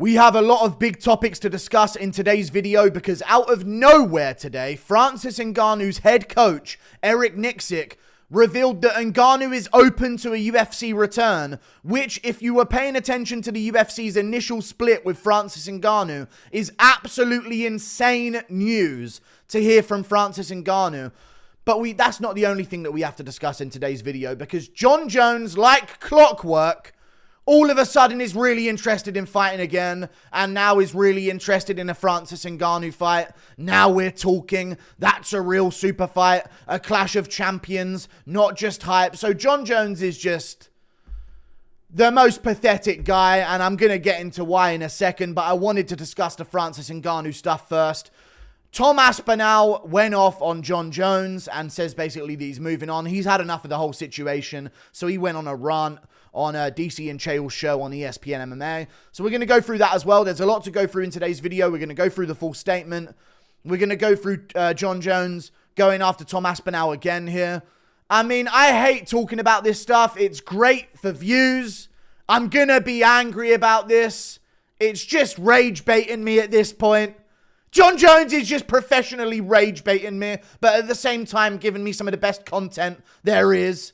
We have a lot of big topics to discuss in today's video because out of nowhere today, Francis Ngannou's head coach, Eric Nicksick, revealed that Ngannou is open to a UFC return, which, if you were paying attention to the UFC's initial split with Francis Ngannou, is absolutely insane news to hear from Francis Ngannou. But that's not the only thing that we have to discuss in today's video, because Jon Jones, like clockwork, all of a sudden is really interested in fighting again, and now is really interested in a Francis Ngannou fight. Now we're talking. That's a real super fight, a clash of champions, not just hype. So Jon Jones is just the most pathetic guy, and I'm going to get into why in a second, but I wanted to discuss the Francis Ngannou stuff first. Tom Aspinall went off on Jon Jones and says basically that he's moving on. He's had enough of the whole situation, so he went on a rant on DC and Chael's show on ESPN MMA. So we're going to go through that as well. There's a lot to go through in today's video. We're going to go through the full statement. We're going to go through Jon Jones going after Tom Aspinall again here. I mean, I hate talking about this stuff. It's great for views. I'm going to be angry about this. It's just rage baiting me at this point. Jon Jones is just professionally rage baiting me, but at the same time giving me some of the best content there is.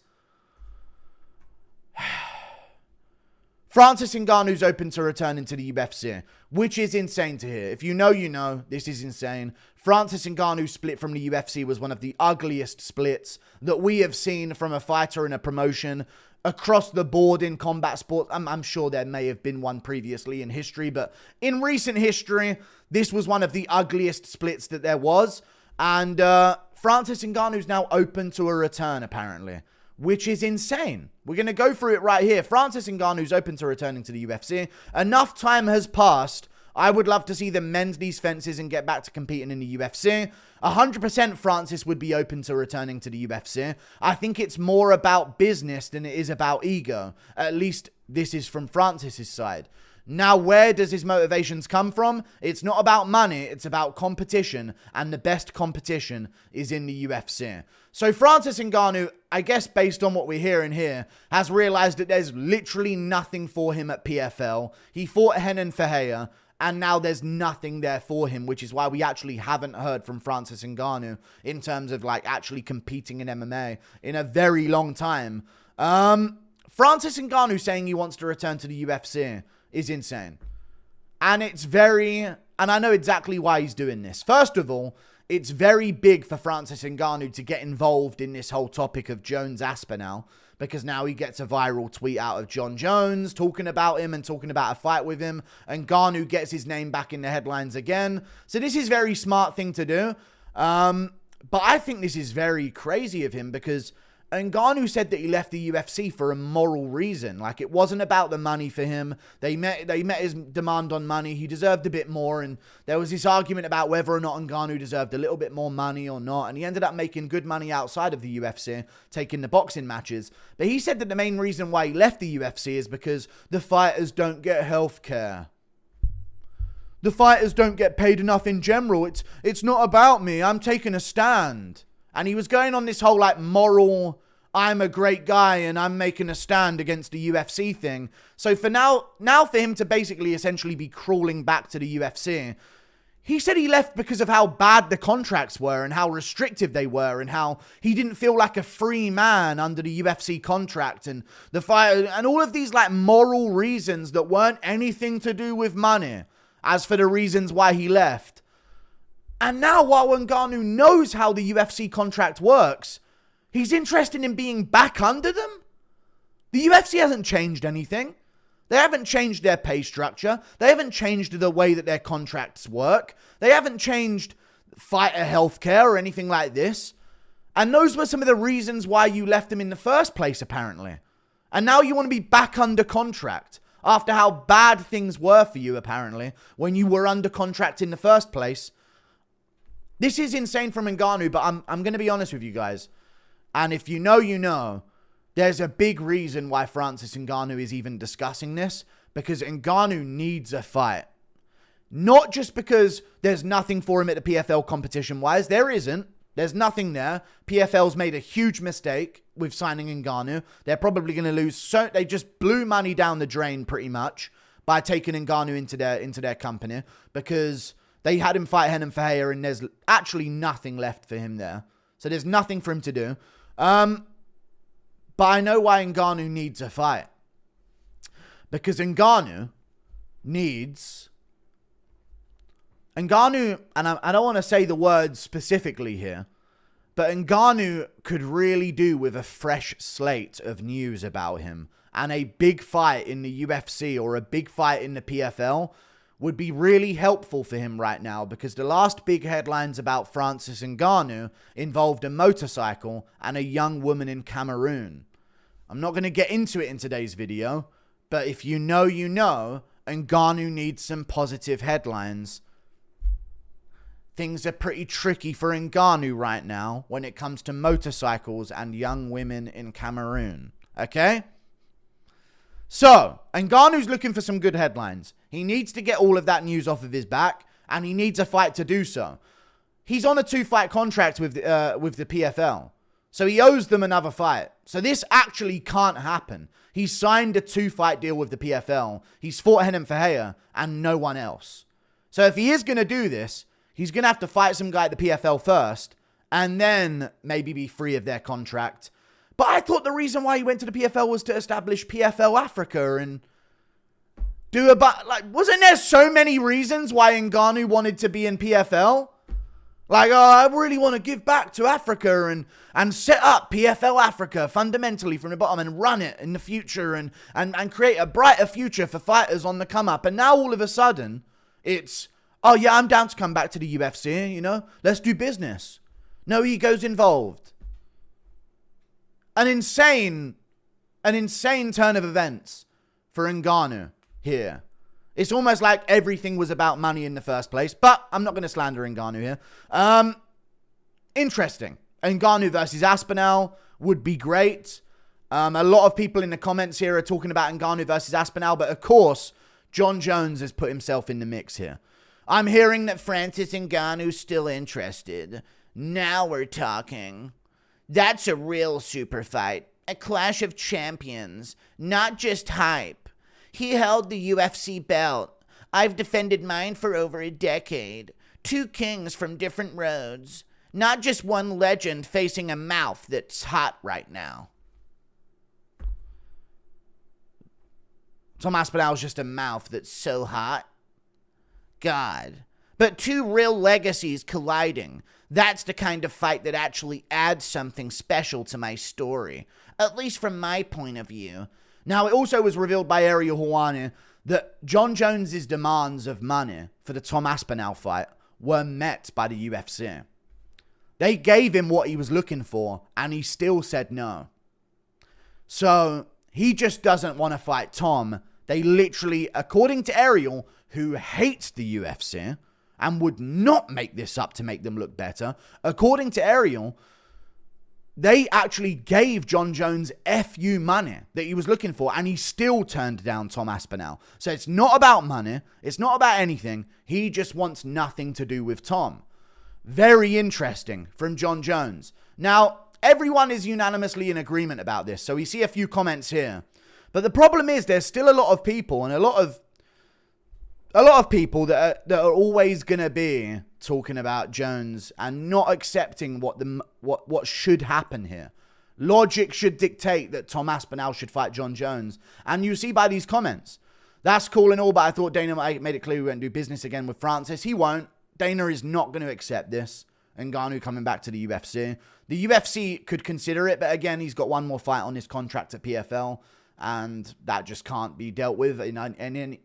Francis Ngannou's open to returning to the UFC, which is insane to hear. If you know, you know. This is insane. Francis Ngannou's split from the UFC was one of the ugliest splits that we have seen from a fighter in a promotion across the board in combat sports. I'm sure there may have been one previously in history, but in recent history, this was one of the ugliest splits that there was. And Francis Ngannou's now open to a return, apparently, which is insane. We're going to go through it right here. Francis Ngannou's open to returning to the UFC. Enough time has passed. I would love to see them mend these fences and get back to competing in the UFC. 100% Francis would be open to returning to the UFC. I think it's more about business than it is about ego. At least this is from Francis's side. Now, where does his motivations come from? It's not about money, it's about competition, and the best competition is in the UFC. So Francis Ngannou, I guess based on what we're hearing here, has realized that there's literally nothing for him at PFL. He fought Renan Ferreira, and now there's nothing there for him, which is why we actually haven't heard from Francis Ngannou in terms of like actually competing in MMA in a very long time. Francis Ngannou saying he wants to return to the UFC is insane. And and I know exactly why he's doing this. First of all, it's very big for Francis Ngannou to get involved in this whole topic of Jones Aspinall, because now he gets a viral tweet out of Jon Jones talking about him and talking about a fight with him, and Ngannou gets his name back in the headlines again. So this is a very smart thing to do. But I think this is very crazy of him, because Ngannou said that he left the UFC for a moral reason. Like, it wasn't about the money for him. They met his demand on money. He deserved a bit more, and there was this argument about whether or not Ngannou deserved a little bit more money or not, and he ended up making good money outside of the UFC, taking the boxing matches. But he said that the main reason why he left the UFC is because the fighters don't get health care. The fighters don't get paid enough in general. It's not about me. I'm taking a stand. And he was going on this whole like moral, I'm a great guy and I'm making a stand against the UFC thing. So for now for him to basically essentially be crawling back to the UFC, he said he left because of how bad the contracts were and how restrictive they were and how he didn't feel like a free man under the UFC contract and the fight and all of these like moral reasons that weren't anything to do with money as for the reasons why he left. And now, while Ngannou knows how the UFC contract works, he's interested in being back under them? The UFC hasn't changed anything. They haven't changed their pay structure. They haven't changed the way that their contracts work. They haven't changed fighter healthcare or anything like this. And those were some of the reasons why you left them in the first place, apparently. And now you want to be back under contract after how bad things were for you, apparently, when you were under contract in the first place. This is insane from Ngannou, but I'm going to be honest with you guys. And if you know, you know. There's a big reason why Francis Ngannou is even discussing this. Because Ngannou needs a fight. Not just because there's nothing for him at the PFL competition-wise. There isn't. There's nothing there. PFL's made a huge mistake with signing Ngannou. They're probably going to lose. So they just blew money down the drain pretty much by taking Ngannou into their company, because they had him fight Renan Ferreira and there's actually nothing left for him there. So there's nothing for him to do. But I know why Ngannou needs a fight. Because Ngannou needs... and I don't want to say the words specifically here, but Ngannou could really do with a fresh slate of news about him. And a big fight in the UFC or a big fight in the PFL would be really helpful for him right now, because the last big headlines about Francis Ngannou involved a motorcycle and a young woman in Cameroon. I'm not going to get into it in today's video, but if you know, you know, Ngannou needs some positive headlines. Things are pretty tricky for Ngannou right now when it comes to motorcycles and young women in Cameroon. Okay? So, Ngannou's looking for some good headlines. He needs to get all of that news off of his back, and he needs a fight to do so. He's on a 2-fight contract with the PFL, so he owes them another fight. So this actually can't happen. He's signed a 2-fight deal with the PFL. He's fought Renan Ferreira and no one else. So if he is going to do this, he's going to have to fight some guy at the PFL first, and then maybe be free of their contract. But I thought the reason why he went to the PFL was to establish PFL Africa and do wasn't there so many reasons why Ngannou wanted to be in PFL? Like, oh, I really want to give back to Africa and set up PFL Africa fundamentally from the bottom and run it in the future and create a brighter future for fighters on the come up. And now all of a sudden, it's, oh yeah, I'm down to come back to the UFC, you know? Let's do business. No egos involved. An insane turn of events for Ngannou here. It's almost like everything was about money in the first place, but I'm not going to slander Ngannou here. Interesting. Ngannou versus Aspinall would be great. A lot of people in the comments here are talking about Ngannou versus Aspinall, but of course, Jon Jones has put himself in the mix here. I'm hearing that Francis Ngannou's still interested. Now we're talking. That's a real super fight. A clash of champions, not just hype. He held the UFC belt. I've defended mine for over a decade. 2 kings from different roads. Not just one legend facing a mouth that's hot right now. Tom Aspinall's just a mouth that's so hot. God. But 2 real legacies colliding. That's the kind of fight that actually adds something special to my story. At least from my point of view. Now, it also was revealed by Ariel Helwani that Jon Jones' demands of money for the Tom Aspinall fight were met by the UFC. They gave him what he was looking for, and he still said no. So, he just doesn't want to fight Tom. They literally, according to Ariel, who hates the UFC and would not make this up to make them look better, according to Ariel, they actually gave Jon Jones FU money that he was looking for, and he still turned down Tom Aspinall. So it's not about money. It's not about anything. He just wants nothing to do with Tom. Very interesting from Jon Jones. Now, everyone is unanimously in agreement about this, so we see a few comments here. But the problem is there's still a lot of people and a lot of people that are always going to be talking about Jones and not accepting what should happen here. Logic should dictate that Tom Aspinall should fight Jon Jones. And you see by these comments, that's cool and all, but I thought Dana made it clear we won't do business again with Francis. He won't. Dana is not going to accept this. Ngannou coming back to the UFC. The UFC could consider it, but again, he's got one more fight on his contract at PFL. And that just can't be dealt with in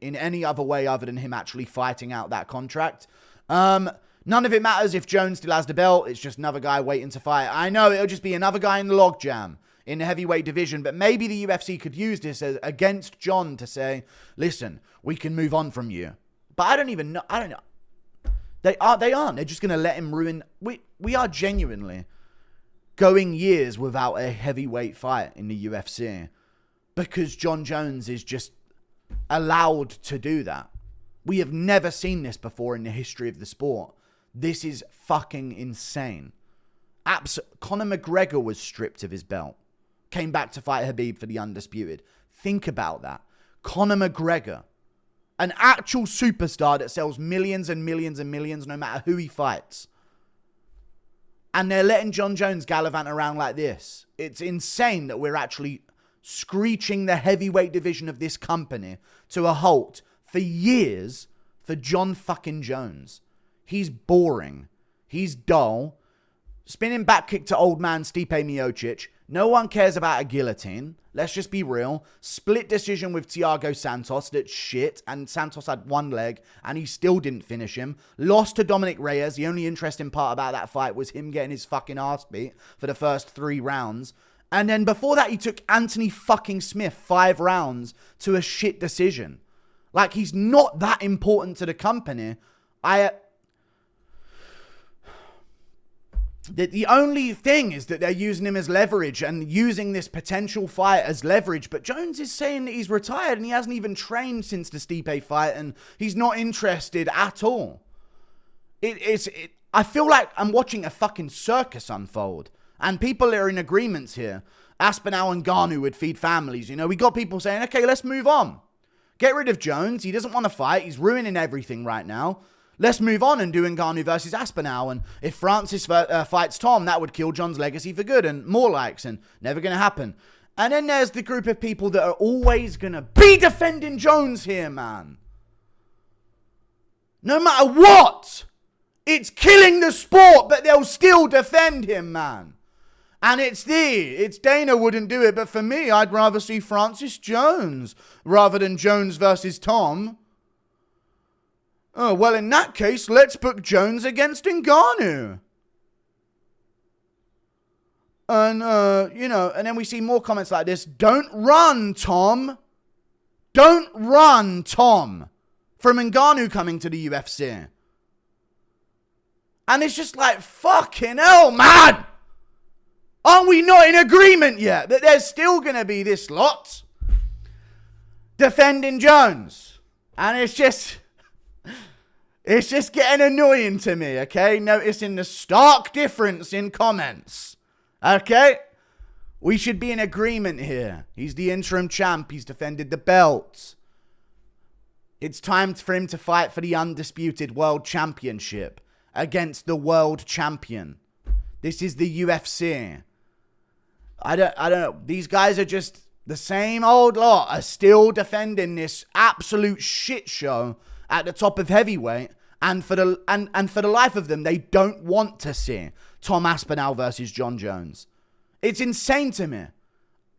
any other way other than him actually fighting out that contract. None of it matters if Jones still has the belt. It's just another guy waiting to fight. I know it'll just be another guy in the logjam in the heavyweight division. But maybe the UFC could use this against Jon to say, listen, we can move on from you. But I don't know. I don't know. They aren't. They're just going to let him ruin. We are genuinely going years without a heavyweight fight in the UFC. Because Jon Jones is just allowed to do that. We have never seen this before in the history of the sport. This is fucking insane. Conor McGregor was stripped of his belt. Came back to fight Khabib for the undisputed. Think about that. Conor McGregor. An actual superstar that sells millions and millions and millions no matter who he fights. And they're letting Jon Jones gallivant around like this. It's insane that we're actually screeching the heavyweight division of this company to a halt for years for Jon fucking Jones. He's boring. He's dull. Spinning back kick to old man Stipe Miocic. No one cares about a guillotine. Let's just be real. Split decision with Thiago Santos. That's shit. And Santos had one leg and he still didn't finish him. Lost to Dominic Reyes. The only interesting part about that fight was him getting his fucking ass beat for the first 3 rounds. And then before that, he took Anthony fucking Smith 5 rounds to a shit decision. Like, he's not that important to the company. The only thing is that they're using him as leverage and using this potential fight as leverage. But Jones is saying that he's retired and he hasn't even trained since the Stipe fight and he's not interested at all. I feel like I'm watching a fucking circus unfold. And people are in agreements here. Aspinall and Ngannou would feed families. You know, we got people saying, okay, let's move on. Get rid of Jones. He doesn't want to fight. He's ruining everything right now. Let's move on and do Ngannou versus Aspinall. And if Francis fights Tom, that would kill Jon's legacy for good and more likes and never going to happen. And then there's the group of people that are always going to be defending Jones here, man. No matter what. It's killing the sport, but they'll still defend him, man. And it's Dana wouldn't do it, but for me, I'd rather see Francis Jones rather than Jones versus Tom. Oh, well, in that case, let's book Jones against Ngannou. And, and then we see more comments like this. Don't run, Tom. Don't run, Tom. From Ngannou coming to the UFC. And it's just like, fucking hell, man. Aren't we not in agreement yet that there's still going to be this lot defending Jones? And it's just getting annoying to me, okay? Noticing the stark difference in comments, okay? We should be in agreement here. He's the interim champ. He's defended the belt. It's time for him to fight for the undisputed world championship against the world champion. This is the UFC. I don't know. These guys are just the same old lot are still defending this absolute shit show at the top of heavyweight, and for the life of them, they don't want to see Tom Aspinall versus Jon Jones. It's insane to me.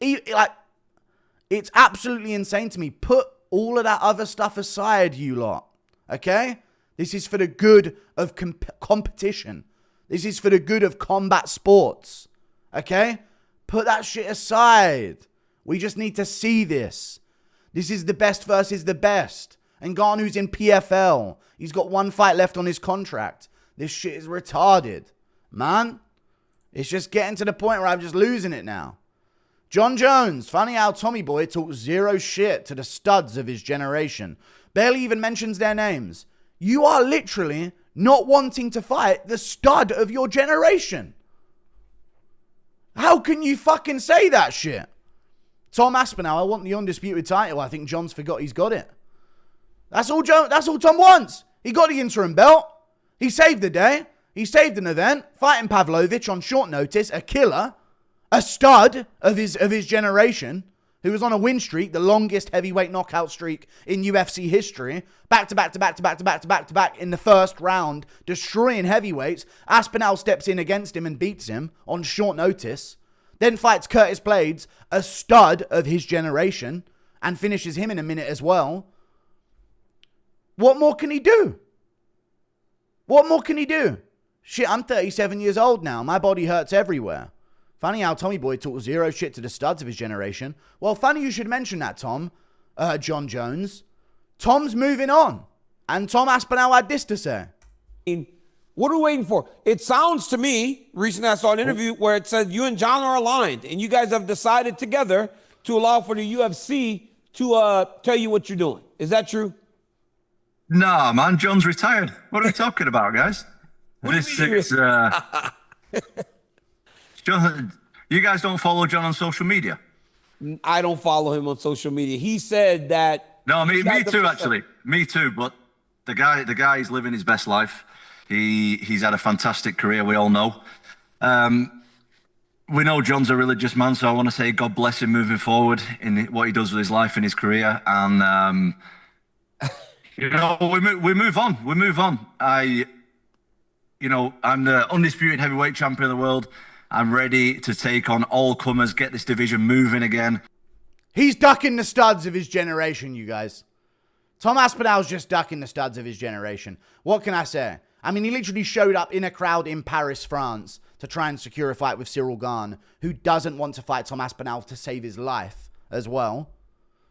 It's absolutely insane to me. Put all of that other stuff aside, you lot. Okay? This is for the good of competition. This is for the good of combat sports. Okay? Put that shit aside. We just need to see this. This is the best versus the best. Ngannou's in PFL. He's got 1 fight left on his contract. This shit is retarded. Man, it's just getting to the point where I'm just losing it now. Jon Jones, funny how Tommy Boy talks 0 shit to the studs of his generation. Barely even mentions their names. You are literally not wanting to fight the stud of your generation. How can you fucking say that shit? Tom Aspinall, I want the undisputed title. I think Jon's forgot he's got it. That's all Tom wants. He got the interim belt. He saved the day. He saved an event. Fighting Pavlovich on short notice. A killer. A stud of his generation. Who was on a win streak. The longest heavyweight knockout streak in UFC history. Back to back in the first round. Destroying heavyweights. Aspinall steps in against him and beats him on short notice. Then fights Curtis Blades, a stud of his generation, and finishes him in a minute as well. What more can he do? What more can he do? Shit, I'm 37 years old now. My body hurts everywhere. Funny how Tommy Boy talks 0 shit to the studs of his generation. Well, funny you should mention that, Tom. Jon Jones. Tom's moving on. And Tom Aspinall had this to say. What are we waiting for? It sounds to me, recently I saw an interview where it said you and Jon are aligned and you guys have decided together to allow for the UFC to tell you what you're doing. Is that true? No, man, Jon's retired. What are we talking about, guys? Jon, you guys don't follow Jon on social media? I don't follow him on social media. He said that No, me Got the too, respect. actually. Me too. But the guy is living his best life. He's had a fantastic career. We all know. We know John's a religious man, so I want to say God bless him moving forward in what he does with his life and his career. And we move on. We move on. I'm the undisputed heavyweight champion of the world. I'm ready to take on all comers, get this division moving again. He's ducking the studs of his generation, you guys. Tom Aspinall's just ducking the studs of his generation. What can I say? I mean, he literally showed up in a crowd in Paris, France, to try and secure a fight with Cyril Gane, who doesn't want to fight Tom Aspinall to save his life as well.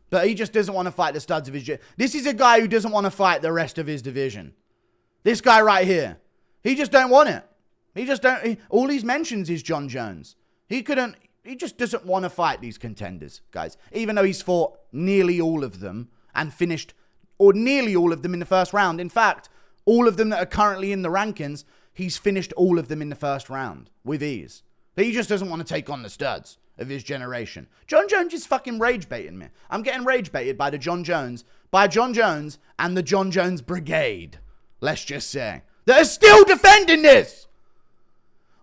But he just doesn't want to fight the studs of his generation. This is a guy who doesn't want to fight the rest of his division. This guy right here. He just don't want it. He just don't. All he mentions is Jon Jones. He just doesn't want to fight these contenders, guys. Even though he's fought nearly all of them and finished, or nearly all of them in the first round. In fact, all of them that are currently in the rankings, he's finished all of them in the first round with ease. But he just doesn't want to take on the studs of his generation. Jon Jones is fucking rage baiting me. I'm getting rage baited by Jon Jones and the Jon Jones Brigade, let's just say, that are still defending this.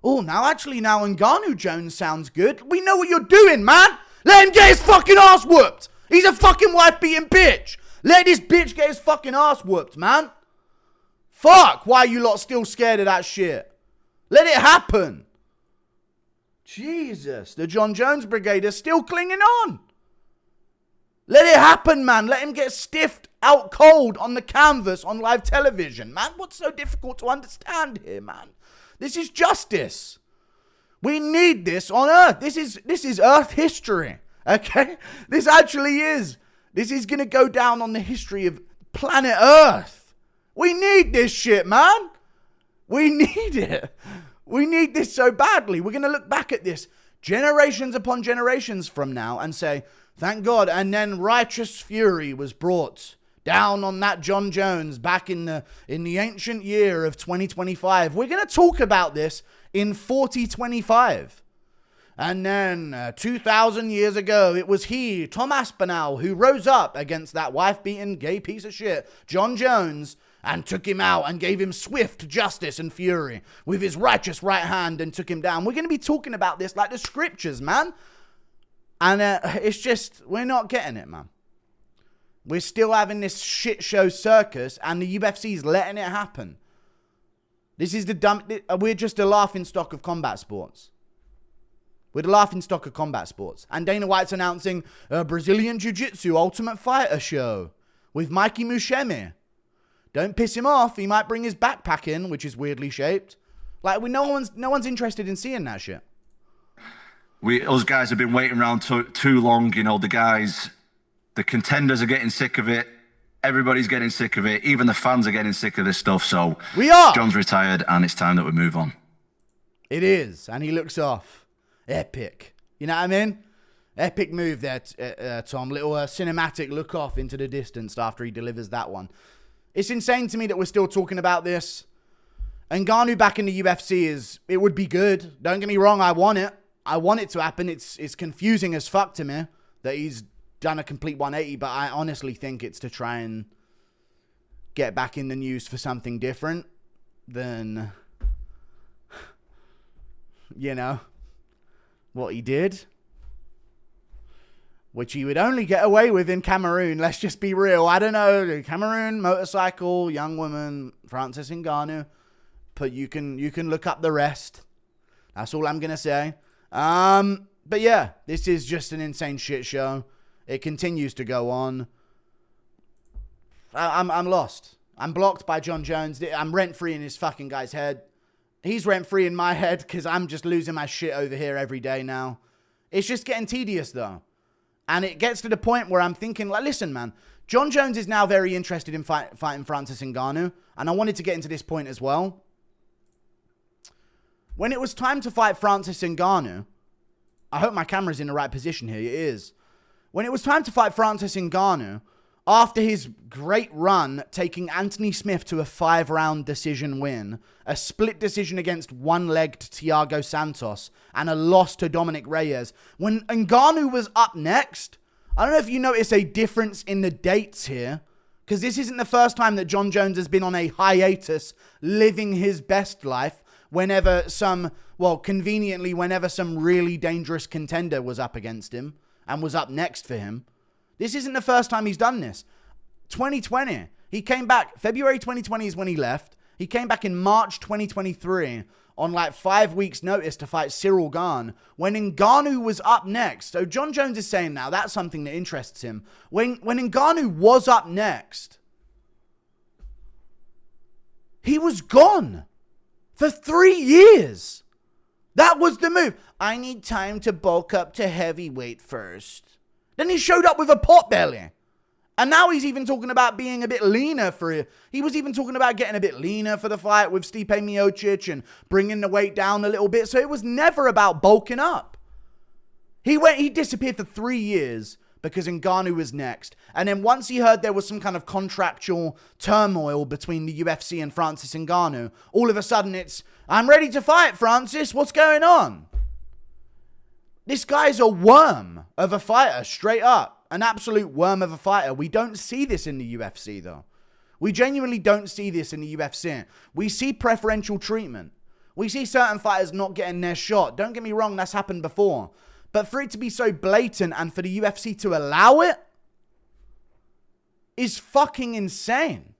Oh, now Ngannou Jones sounds good. We know what you're doing, man. Let him get his fucking ass whooped. He's a fucking wife-beating bitch. Let this bitch get his fucking ass whooped, man. Fuck, why are you lot still scared of that shit? Let it happen. Jesus, the Jon Jones Brigade are still clinging on. Let it happen, man. Let him get stiffed out cold on the canvas on live television, man. What's so difficult to understand here, man? This is justice. We need this on Earth. This is Earth history, okay? This actually is. This is going to go down on the history of planet Earth. We need this shit, man. We need it. We need this so badly. We're going to look back at this generations upon generations from now and say, thank God. And then righteous fury was brought down on that Jon Jones back in the ancient year of 2025. We're going to talk about this in 4025. And then 2,000 years ago, it was he, Tom Aspinall, who rose up against that wife-beaten gay piece of shit, Jon Jones, and took him out and gave him swift justice and fury with his righteous right hand and took him down. We're going to be talking about this like the scriptures, man. And it's just, we're not getting it, man. We're still having this shit show circus and the UFC's letting it happen. This is we're just a laughing stock of combat sports. We're the laughing stock of combat sports. And Dana White's announcing a Brazilian Jiu-Jitsu Ultimate Fighter show with Mikey Mushemi. Don't piss him off. He might bring his backpack in, which is weirdly shaped. Like, no one's interested in seeing that shit. Us guys have been waiting around too long. You know, the contenders are getting sick of it. Everybody's getting sick of it. Even the fans are getting sick of this stuff. So we are. John's retired, and it's time that we move on. It is, and he looks off. Epic. You know what I mean? Epic move there, Tom. Little cinematic look off into the distance after he delivers that one. It's insane to me that we're still talking about this. Ngannou back in the UFC it would be good. Don't get me wrong, I want it. I want it to happen. It's confusing as fuck to me that he's done a complete 180, but I honestly think it's to try and get back in the news for something different than, you know, what he did. Which he would only get away with in Cameroon. Let's just be real. I don't know. Cameroon, motorcycle, young woman, Francis Ngannou. But you can look up the rest. That's all I'm going to say. But yeah, this is just an insane shit show. It continues to go on. I'm lost. I'm blocked by Jon Jones. I'm rent-free in his fucking guy's head. He's rent-free in my head because I'm just losing my shit over here every day now. It's just getting tedious, though. And it gets to the point where I'm thinking, like, listen, man, Jon Jones is now very interested in fighting Francis Ngannou. And I wanted to get into this point as well. When it was time to fight Francis Ngannou, I hope my camera's in the right position here. It is. When it was time to fight Francis Ngannou, after his great run taking Anthony Smith to a 5-round decision win, a split decision against one-legged Thiago Santos, and a loss to Dominic Reyes, when Ngannou was up next, I don't know if you notice a difference in the dates here, because this isn't the first time that Jon Jones has been on a hiatus, living his best life, whenever conveniently, whenever some really dangerous contender was up against him and was up next for him. This isn't the first time he's done this. 2020, he came back. February 2020 is when he left. He came back in March 2023 on like 5 weeks notice to fight Cyril Gane when Ngannou was up next. So Jon Jones is saying now that's something that interests him. When Ngannou was up next, he was gone for 3 years. That was the move. I need time to bulk up to heavyweight first. Then he showed up with a potbelly. And now he's even talking about being a bit leaner for it. He was even talking about getting a bit leaner for the fight with Stipe Miocic and bringing the weight down a little bit. So it was never about bulking up. He disappeared for 3 years because Ngannou was next. And then once he heard there was some kind of contractual turmoil between the UFC and Francis Ngannou, all of a sudden it's, I'm ready to fight, Francis. What's going on? This guy's a worm of a fighter, straight up. An absolute worm of a fighter. We don't see this in the UFC, though. We genuinely don't see this in the UFC. We see preferential treatment. We see certain fighters not getting their shot. Don't get me wrong, that's happened before. But for it to be so blatant and for the UFC to allow it is fucking insane.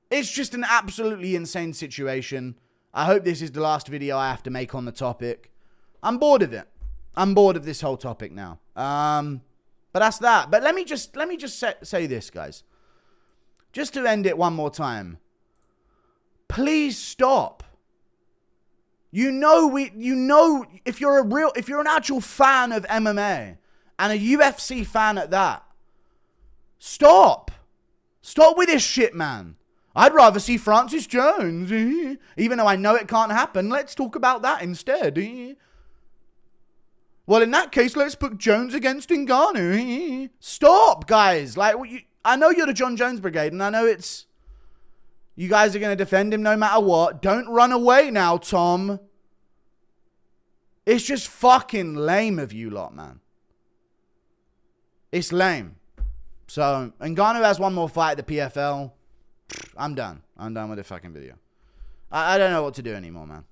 It's just an absolutely insane situation. I hope this is the last video I have to make on the topic. I'm bored of it. I'm bored of this whole topic now. But that's that. But let me just say this, guys. Just to end it one more time. Please stop. You know if you're an actual fan of MMA and a UFC fan at that, stop. Stop with this shit, man. I'd rather see Francis Jones. Even though I know it can't happen, let's talk about that instead. Well, in that case, let's put Jones against Ngannou. Stop, guys. Like, I know you're the Jon Jones Brigade, and I know you guys are going to defend him no matter what. Don't run away now, Tom. It's just fucking lame of you lot, man. It's lame. So, Ngannou has one more fight at the PFL. I'm done. I'm done with the fucking video. I don't know what to do anymore, man.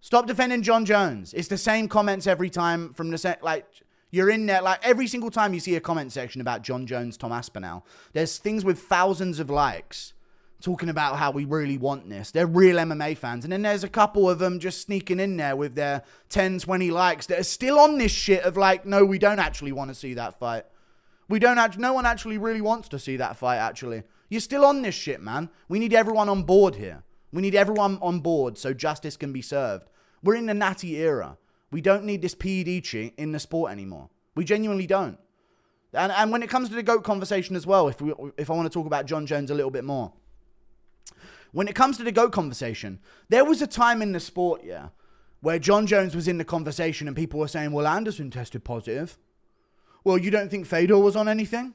Stop defending Jon Jones. It's the same comments every time from the like you're in there. Like every single time you see a comment section about Jon Jones, Tom Aspinall, there's things with thousands of likes talking about how we really want this. They're real MMA fans. And then there's a couple of them just sneaking in there with their 10, 20 likes that are still on this shit of like, no, we don't actually want to see that fight. No one actually really wants to see that fight, actually. You're still on this shit, man. We need everyone on board here. We need everyone on board so justice can be served. We're in the natty era. We don't need this PED cheat in the sport anymore. We genuinely don't. And when it comes to the GOAT conversation as well, if I want to talk about Jon Jones a little bit more. When it comes to the GOAT conversation, there was a time in the sport, where Jon Jones was in the conversation and people were saying, well, Anderson tested positive. Well, you don't think Fedor was on anything?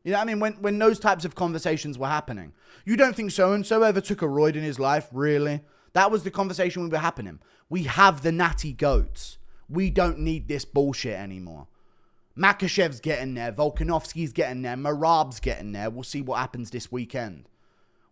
You know what I mean? When those types of conversations were happening. You don't think so-and-so ever took a roid in his life? Really? That was the conversation we were happening. We have the natty goats. We don't need this bullshit anymore. Makashev's getting there. Volkanovski's getting there. Marab's getting there. We'll see what happens this weekend.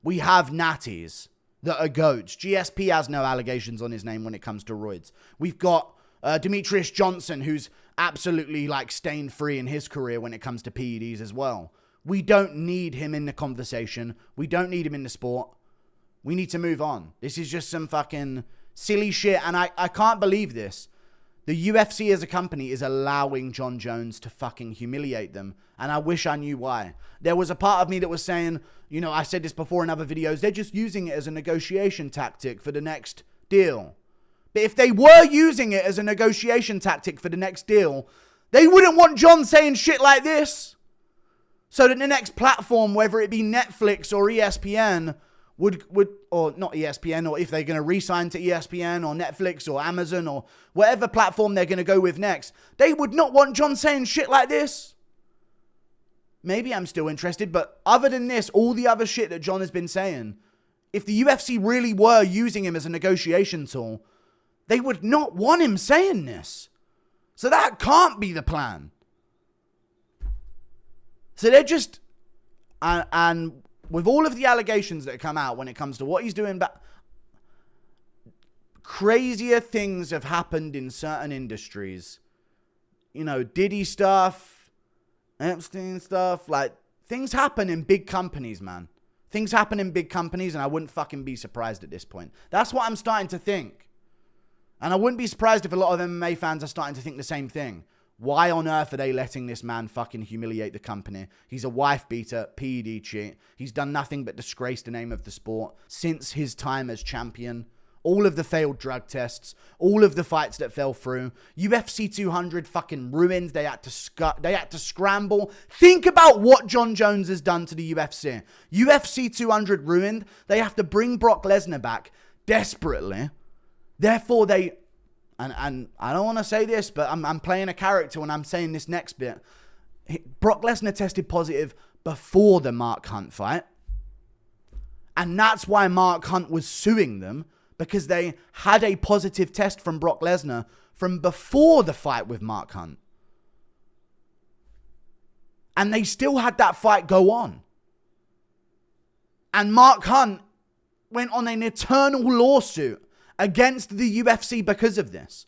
We have natties that are goats. GSP has no allegations on his name when it comes to roids. We've got Demetrius Johnson, who's absolutely like stain free in his career when it comes to PEDs as well. We don't need him in the conversation. We don't need him in the sport. We need to move on. This is just some fucking silly shit. And I can't believe this. The UFC as a company is allowing Jon Jones to fucking humiliate them. And I wish I knew why. There was a part of me that was saying, you know, I said this before in other videos, they're just using it as a negotiation tactic for the next deal. But if they were using it as a negotiation tactic for the next deal, they wouldn't want Jon saying shit like this. So that the next platform, whether it be Netflix or ESPN, would or not ESPN, or if they're going to re-sign to ESPN or Netflix or Amazon or whatever platform they're going to go with next, they would not want Jon saying shit like this. Maybe I'm still interested, but other than this, all the other shit that Jon has been saying, if the UFC really were using him as a negotiation tool, they would not want him saying this. So that can't be the plan. So they're just, and with all of the allegations that come out when it comes to what he's doing, but crazier things have happened in certain industries. You know, Diddy stuff, Epstein stuff, like things happen in big companies, man. Things happen in big companies, and I wouldn't fucking be surprised at this point. That's what I'm starting to think. And I wouldn't be surprised if a lot of MMA fans are starting to think the same thing. Why on earth are they letting this man fucking humiliate the company? He's a wife beater, PED cheat. He's done nothing but disgrace the name of the sport since his time as champion. All of the failed drug tests, all of the fights that fell through. UFC 200 fucking ruined. They had to scramble. Think about what Jon Jones has done to the UFC. UFC 200 ruined. They have to bring Brock Lesnar back desperately. Therefore, they... And I don't want to say this, but I'm playing a character when I'm saying this next bit. Brock Lesnar tested positive before the Mark Hunt fight. And that's why Mark Hunt was suing them, because they had a positive test from Brock Lesnar from before the fight with Mark Hunt. And they still had that fight go on. And Mark Hunt went on an eternal lawsuit against the UFC because of this.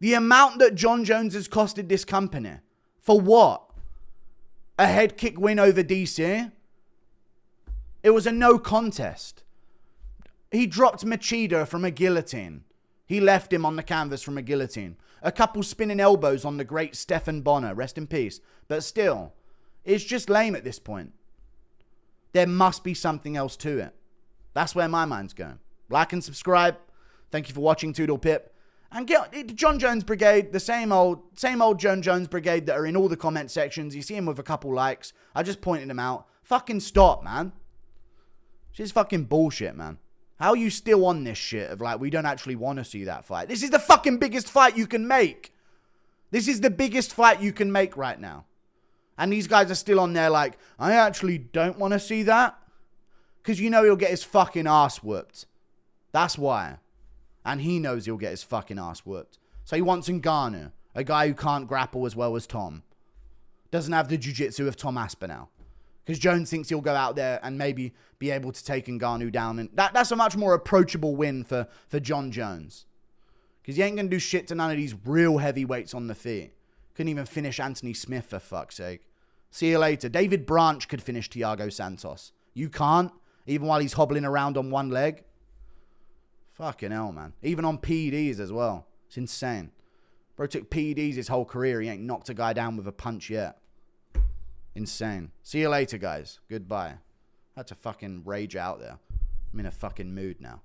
The amount that Jon Jones has costed this company. For what? A head kick win over DC? It was a no contest. He dropped Machida from a guillotine. He left him on the canvas from a guillotine. A couple spinning elbows on the great Stephan Bonner. Rest in peace. But still, it's just lame at this point. There must be something else to it. That's where my mind's going. Like and subscribe. Thank you for watching Toodle Pip. And get Jon Jones Brigade, the same old Jon Jones Brigade that are in all the comment sections. You see him with a couple likes. I just pointed him out. Fucking stop, man. It's fucking bullshit, man. How are you still on this shit of like, we don't actually want to see that fight? This is the fucking biggest fight you can make. This is the biggest fight you can make right now. And these guys are still on there like, I actually don't want to see that. Because you know he'll get his fucking ass whooped. That's why. And he knows he'll get his fucking ass whooped. So he wants Ngannou, a guy who can't grapple as well as Tom. Doesn't have the jiu-jitsu of Tom Aspinall. Because Jones thinks he'll go out there and maybe be able to take Ngannou down. And that's a much more approachable win for Jon Jones. Because he ain't going to do shit to none of these real heavyweights on the feet. Couldn't even finish Anthony Smith, for fuck's sake. See you later. David Branch could finish Thiago Santos. You can't, even while he's hobbling around on one leg. Fucking hell, man. Even on PEDs as well. It's insane. Bro took PEDs his whole career. He ain't knocked a guy down with a punch yet. Insane. See you later, guys. Goodbye. I had to fucking rage out there. I'm in a fucking mood now.